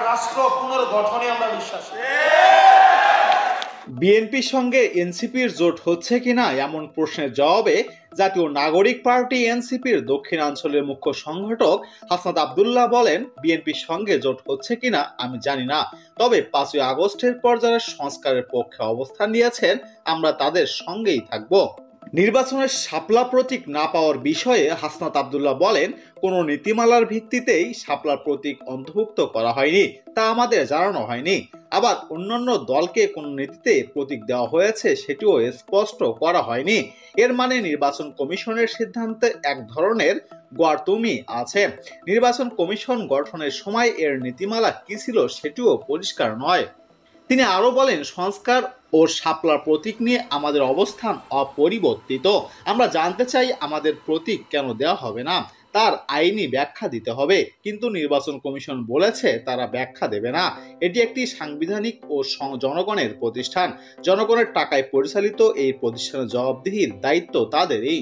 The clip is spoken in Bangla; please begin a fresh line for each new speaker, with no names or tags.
রাষ্ট্র পুনর্গঠনে আমরা বিশ্বাসী।
বিএনপির সঙ্গে এনসিপির জোট হচ্ছে কিনা এমন প্রশ্নের জবাবে জাতীয় নাগরিক পার্টি এনসিপির দক্ষিণাঞ্চলের মুখ্য সংগঠক হাসনাত আব্দুল্লাহ বলেন, বিএনপির সঙ্গে জোট হচ্ছে কিনা আমি জানি না, তবে 5ই আগস্টের পর যারা সংস্কারের পক্ষে অবস্থান নিয়েছেন আমরা তাদের সঙ্গেই থাকব। নির্বাচনের শাপলা প্রতীক না পাওয়ার বিষয়ে হাসনাত আব্দুল্লাহ বলেন, কোনো নীতিমালার ভিত্তিতেই শাপলা প্রতীক অন্তর্ভুক্ত করা হয়নি, তা আমাদের জানানো হয়নি। আবার অন্যান্য দলকে কোন নীতিতে প্রতীক দেওয়া হয়েছে সেটিও স্পষ্ট করা হয়নি। এর মানে নির্বাচন কমিশনের সিদ্ধান্তে এক ধরনের গোয়ারতুমি আছে। নির্বাচন কমিশন গঠনের সময় এর নীতিমালা কি ছিল সেটিও পরিষ্কার নয়। তিনি আরো বলেন, সংস্কার ও শাপলা প্রতীক নিয়ে আমাদের অবস্থান অপরিবর্তিত। আমরা জানতে চাই আমাদের প্রতীক কেন দেওয়া হবে না, তার আইনি ব্যাখ্যা দিতে হবে, কিন্তু নির্বাচন কমিশন বলেছে তারা ব্যাখ্যা দেবে না। এটি একটি সাংবিধানিক ও জনগণের প্রতিষ্ঠান, জনগণের টাকায় পরিচালিত এই প্রতিষ্ঠানের জবাবদিহির দায়িত্ব তাদেরই।